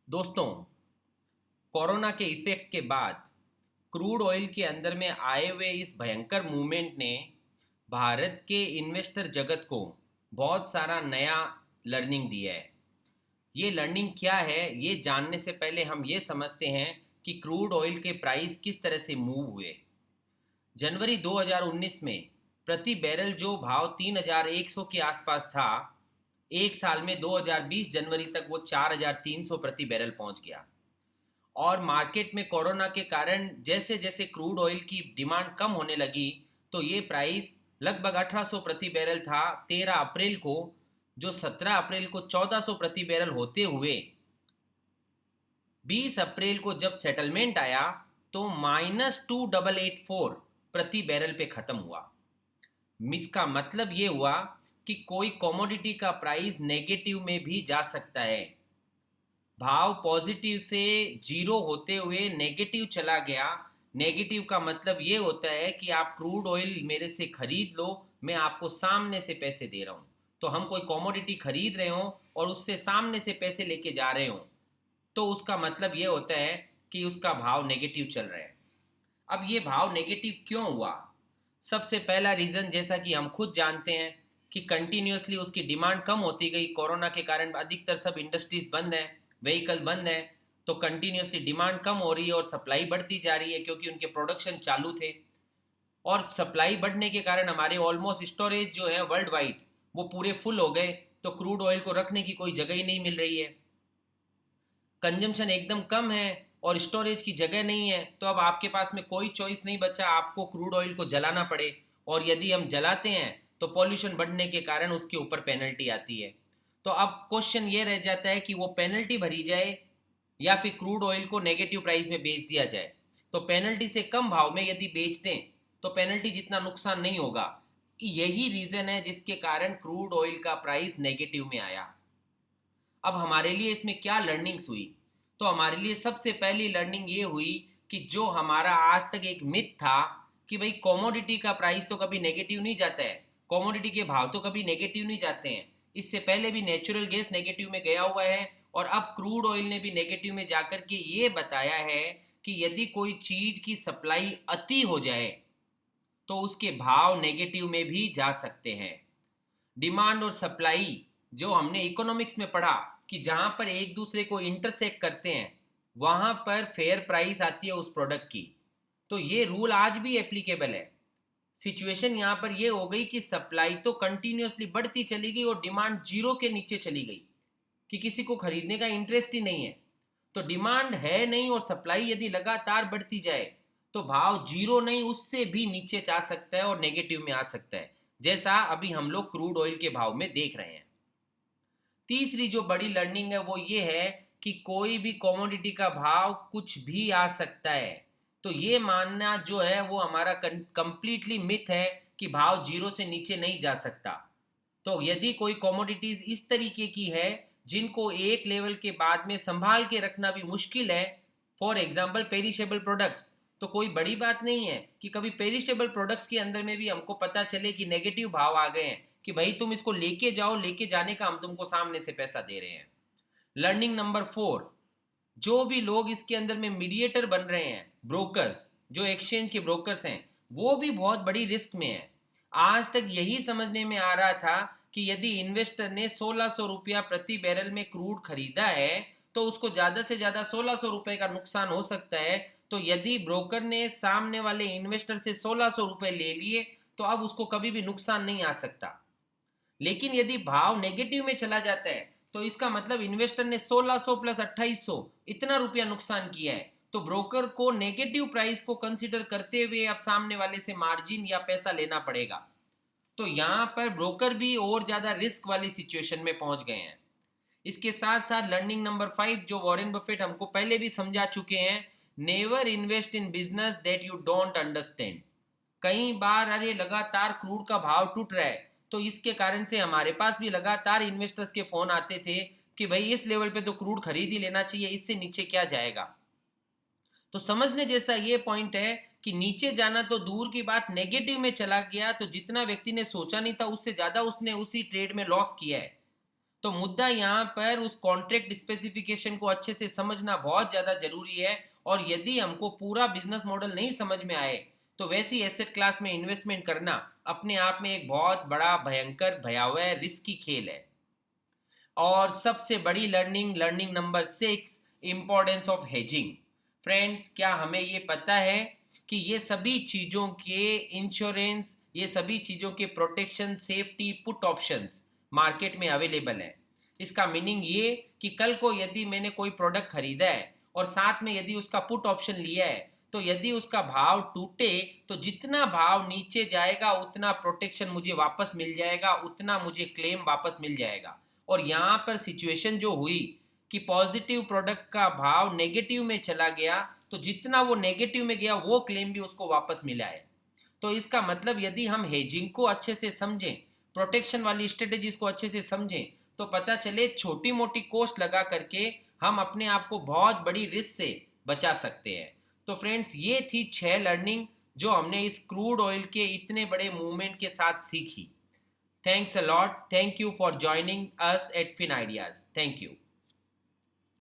दोस्तों, कोरोना के इफेक्ट के बाद क्रूड ऑयल के अंदर में आए हुए इस भयंकर मूवमेंट ने भारत के इन्वेस्टर जगत को बहुत सारा नया लर्निंग दिया है। ये लर्निंग क्या है, ये जानने से पहले हम ये समझते हैं कि क्रूड ऑयल के प्राइस किस तरह से मूव हुए। जनवरी 2019 में प्रति बैरल जो भाव 3100 के आसपास था, एक साल में 2020 जनवरी तक वो 4300 प्रति बैरल पहुंच गया। और मार्केट में कोरोना के कारण जैसे जैसे क्रूड ऑयल की डिमांड कम होने लगी, तो ये प्राइस लगभग 1800 प्रति बैरल था 13 अप्रैल को, जो 17 अप्रैल को 1400 प्रति बैरल होते हुए 20 अप्रैल को जब सेटलमेंट आया तो -2884 प्रति बैरल पे ख़त्म हुआ। इसका मतलब ये हुआ कि कोई कमोडिटी का प्राइस नेगेटिव में भी जा सकता है। भाव पॉजिटिव से जीरो होते हुए नेगेटिव चला गया। नेगेटिव का मतलब ये होता है कि आप क्रूड ऑयल मेरे से खरीद लो, मैं आपको सामने से पैसे दे रहा हूँ। तो हम कोई कमोडिटी खरीद रहे हों और उससे सामने से पैसे लेके जा रहे हों, तो उसका मतलब ये होता है कि उसका भाव नेगेटिव चल रहा है। अब ये भाव नेगेटिव क्यों हुआ? सबसे पहला रीज़न, जैसा कि हम खुद जानते हैं, कि कंटिन्यूसली उसकी डिमांड कम होती गई। कोरोना के कारण अधिकतर सब इंडस्ट्रीज बंद हैं, व्हीकल बंद हैं, तो कंटिन्यूसली डिमांड कम हो रही है और सप्लाई बढ़ती जा रही है क्योंकि उनके प्रोडक्शन चालू थे। और सप्लाई बढ़ने के कारण हमारे ऑलमोस्ट स्टोरेज जो है वर्ल्ड वाइड वो पूरे फुल हो गए, तो क्रूड ऑयल को रखने की कोई जगह ही नहीं मिल रही है। कंजम्पशन एकदम कम है और स्टोरेज की जगह नहीं है, तो अब आपके पास में कोई चॉइस नहीं बचा, आपको क्रूड ऑयल को जलाना पड़े। और यदि हम जलाते हैं तो पॉल्यूशन बढ़ने के कारण उसके ऊपर पेनल्टी आती है। तो अब क्वेश्चन ये रह जाता है कि वो पेनल्टी भरी जाए या फिर क्रूड ऑयल को नेगेटिव प्राइस में बेच दिया जाए। तो पेनल्टी से कम भाव में यदि बेच दें तो पेनल्टी जितना नुकसान नहीं होगा। यही रीज़न है जिसके कारण क्रूड ऑयल का प्राइस नेगेटिव में आया। अब हमारे लिए इसमें क्या लर्निंग्स हुई? तो हमारे लिए सबसे पहली लर्निंग ये हुई कि जो हमारा आज तक एक मिथ था कि भाई कॉमोडिटी का प्राइस तो कभी नेगेटिव नहीं जाता है, कॉमोडिटी के भाव तो कभी नेगेटिव नहीं जाते हैं। इससे पहले भी नेचुरल गैस नेगेटिव में गया हुआ है और अब क्रूड ऑयल ने भी नेगेटिव में जाकर के ये बताया है कि यदि कोई चीज़ की सप्लाई अति हो जाए तो उसके भाव नेगेटिव में भी जा सकते हैं। डिमांड और सप्लाई, जो हमने इकोनॉमिक्स में पढ़ा कि जहां पर एक दूसरे को इंटरसेक्ट करते हैं वहां पर फेयर प्राइस आती है उस प्रोडक्ट की। तो ये रूल आज भी एप्लीकेबल है। सिचुएशन यहाँ पर ये हो गई कि सप्लाई तो कंटिन्यूसली बढ़ती चली गई और डिमांड जीरो के नीचे चली गई कि किसी को खरीदने का इंटरेस्ट ही नहीं है। तो डिमांड है नहीं और सप्लाई यदि लगातार बढ़ती जाए तो भाव जीरो नहीं, उससे भी नीचे जा सकता है और नेगेटिव में आ सकता है, जैसा अभी हम लोग क्रूड ऑयल के भाव में देख रहे हैं। तीसरी जो बड़ी लर्निंग है वो ये है कि कोई भी कमोडिटी का भाव कुछ भी आ सकता है। तो ये मानना जो है वो हमारा कंप्लीटली मिथ है कि भाव जीरो से नीचे नहीं जा सकता। तो यदि कोई कमोडिटीज इस तरीके की है जिनको एक लेवल के बाद में संभाल के रखना भी मुश्किल है, फॉर एग्जाम्पल पेरिशेबल प्रोडक्ट्स, तो कोई बड़ी बात नहीं है कि कभी पेरिशेबल प्रोडक्ट्स के अंदर में भी हमको पता चले कि नेगेटिव भाव आ गए हैं कि भाई तुम इसको लेके जाओ, लेके जाने का हम तुमको सामने से पैसा दे रहे हैं। लर्निंग नंबर 4, जो भी लोग इसके अंदर में मीडिएटर बन रहे हैं, ब्रोकर्स, जो एक्सचेंज के ब्रोकर्स हैं, वो भी बहुत बड़ी रिस्क में है। आज तक यही समझने में आ रहा था कि यदि इन्वेस्टर ने 1600 रुपया प्रति बैरल में क्रूड खरीदा है तो उसको ज़्यादा से ज़्यादा 1600 रुपये का नुकसान हो सकता है। तो यदि ब्रोकर ने सामने वाले इन्वेस्टर से 1600 रुपये ले लिए तो अब उसको कभी भी नुकसान नहीं आ सकता। लेकिन यदि भाव नेगेटिव में चला जाता है तो इसका मतलब इन्वेस्टर ने 1600 प्लस 2800 इतना रुपया नुकसान किया है। तो ब्रोकर को नेगेटिव प्राइस को कंसीडर करते हुए अब सामने वाले से मार्जिन या पैसा लेना पड़ेगा। तो यहाँ पर ब्रोकर भी और ज़्यादा रिस्क वाली सिचुएशन में पहुंच गए हैं। इसके साथ साथ लर्निंग नंबर 5, जो वॉरेन बफेट हमको पहले भी समझा चुके हैं, never invest in business that you don't understand. कई बार अरे लगातार क्रूड का भाव टूट रहा है तो इसके कारण से हमारे पास भी लगातार इन्वेस्टर्स के फ़ोन आते थे कि भाई इस लेवल पे तो क्रूड खरीद ही लेना चाहिए, इससे नीचे क्या जाएगा। तो समझने जैसा ये पॉइंट है कि नीचे जाना तो दूर की बात, नेगेटिव में चला गया तो जितना व्यक्ति ने सोचा नहीं था उससे ज़्यादा उसने उसी ट्रेड में लॉस किया है। तो मुद्दा यहाँ पर उस कॉन्ट्रैक्ट स्पेसिफिकेशन को अच्छे से समझना बहुत ज़्यादा ज़रूरी है। और यदि हमको पूरा बिजनेस मॉडल नहीं समझ में आए तो वैसी एसेट क्लास में इन्वेस्टमेंट करना अपने आप में एक बहुत बड़ा भयंकर भयावह रिस्की खेल है। और सबसे बड़ी learning, learning number 6, importance of hedging. Friends, क्या हमें ये पता है कि ये सभी चीज़ों के इंश्योरेंस, ये सभी चीज़ों के protection, safety, put options market में अवेलेबल है। इसका मीनिंग ये कि कल को यदि मैंने कोई प्रोडक्ट खरीदा है और साथ में यदि उसका पुट ऑप्शन लिया है, तो यदि उसका भाव टूटे तो जितना भाव नीचे जाएगा उतना प्रोटेक्शन मुझे वापस मिल जाएगा, उतना मुझे क्लेम वापस मिल जाएगा। और यहाँ पर सिचुएशन जो हुई कि पॉजिटिव प्रोडक्ट का भाव नेगेटिव में चला गया, तो जितना वो नेगेटिव में गया वो क्लेम भी उसको वापस मिला है। तो इसका मतलब यदि हम हेजिंग को अच्छे से समझें, प्रोटेक्शन वाली स्ट्रेटेजीज को अच्छे से समझें, तो पता चले छोटी मोटी कॉस्ट लगा करके हम अपने आप को बहुत बड़ी रिस्क से बचा सकते हैं। तो फ्रेंड्स, ये थी 6 लर्निंग जो हमने इस क्रूड ऑयल के इतने बड़े मूवमेंट के साथ सीखी। Thanks a lot. Thank you for joining us at FinIdeas. Thank you.